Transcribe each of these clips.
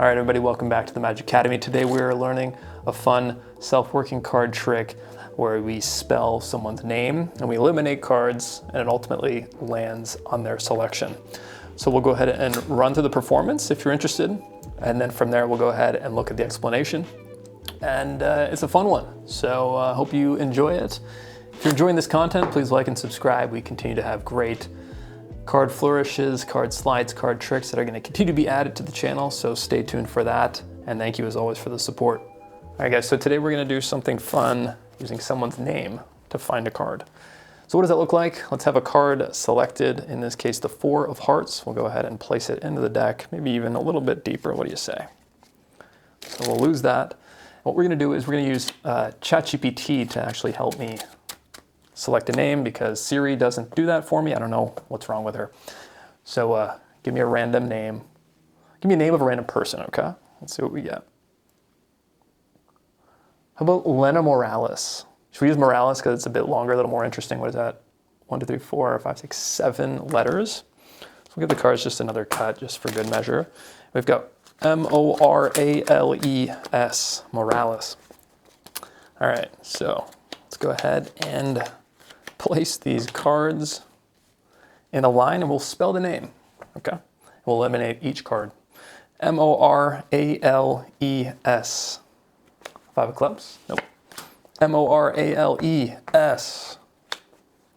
All right, everybody, welcome back to the Magic Academy. Today we're learning a fun self-working card trick where we spell someone's name and we eliminate cards and it ultimately lands on their selection. So we'll go ahead and run through the performance if you're interested. And then from there, we'll go ahead and look at the explanation. And it's a fun one. So I hope you enjoy it. If you're enjoying this content, please like and subscribe. We continue to have great card flourishes, card slides, card tricks that are going to continue to be added to the channel, so stay tuned for that. And thank you as always for the support. All right, guys, so today we're going to do something fun using someone's name to find a card. So what does that look like? Let's have a card selected, in this case the 4 of hearts. We'll go ahead and place it into the deck, maybe even a little bit deeper. What do you say? So we'll lose that. What we're going to do is we're going to use ChatGPT to actually help me select a name, because Siri doesn't do that for me. I don't know what's wrong with her. So give me a random name. Give me a name of a random person, okay? Let's see what we get. How about Lena Morales? Should we use Morales because it's a bit longer, a little more interesting? What is that? 1, 2, 3, 4, 5, 6, 7 letters. So we'll give the cards just another cut, just for good measure. We've got M-O-R-A-L-E-S, Morales. All right, so let's go ahead and place these cards in a line and we'll spell the name, okay? We'll eliminate each card. M-O-R-A-L-E-S. 5 of clubs? Nope. M-O-R-A-L-E-S.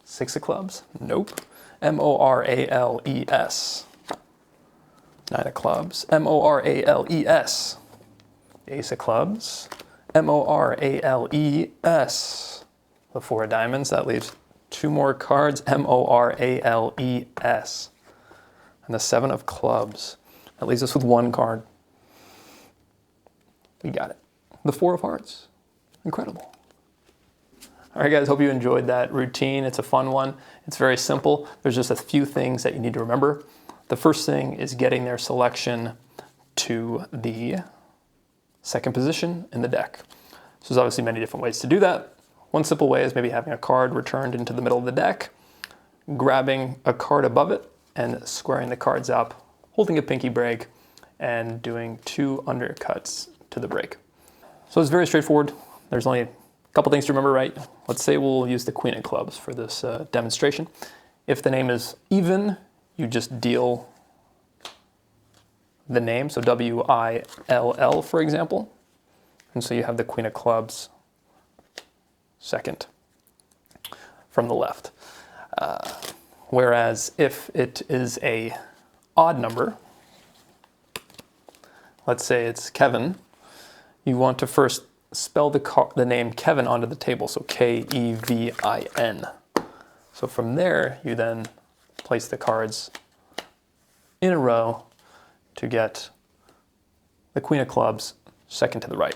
6 of clubs? Nope. M-O-R-A-L-E-S. 9 of clubs. M-O-R-A-L-E-S. Ace of clubs. M-O-R-A-L-E-S. The 4 of diamonds, that leaves 2 more cards, M-O-R-A-L-E-S. And the 7 of clubs. That leaves us with 1 card. We got it. The 4 of hearts. Incredible. All right, guys, hope you enjoyed that routine. It's a fun one. It's very simple. There's just a few things that you need to remember. The first thing is getting their selection to the second position in the deck. So there's obviously many different ways to do that. One simple way is maybe having a card returned into the middle of the deck, grabbing a card above it and squaring the cards up, holding a pinky break, and doing 2 undercuts to the break. So it's very straightforward. There's only a couple things to remember, right? Let's say we'll use the Queen of Clubs for this demonstration. If the name is even, you just deal the name, so W-I-L-L, for example. And so you have the Queen of Clubs second from the left. Whereas if it is a odd number, let's say it's Kevin, you want to first spell the name Kevin onto the table, so K-E-V-I-N. So from there, you then place the cards in a row to get the Queen of Clubs second to the right.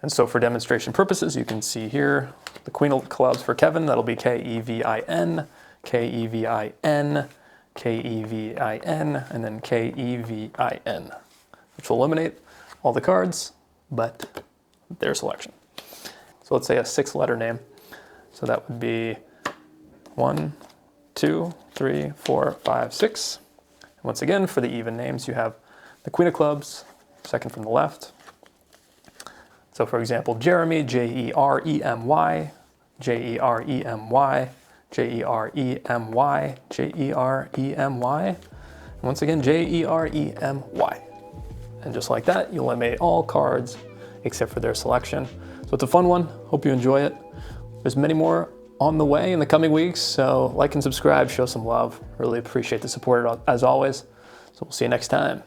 And so for demonstration purposes, you can see here the Queen of Clubs for Kevin, that'll be K-E-V-I-N, K-E-V-I-N, K-E-V-I-N, and then K-E-V-I-N, which will eliminate all the cards, but their selection. So let's say a 6-letter name. So that would be 1, 2, 3, 4, 5, 6. And once again, for the even names, you have the Queen of Clubs, second from the left. So for example, Jeremy, J-E-R-E-M-Y, J-E-R-E-M-Y, J-E-R-E-M-Y, J-E-R-E-M-Y, and once again, J-E-R-E-M-Y. And just like that, you'll eliminate all cards except for their selection. So it's a fun one. Hope you enjoy it. There's many more on the way in the coming weeks, so like and subscribe, show some love. Really appreciate the support as always. So we'll see you next time.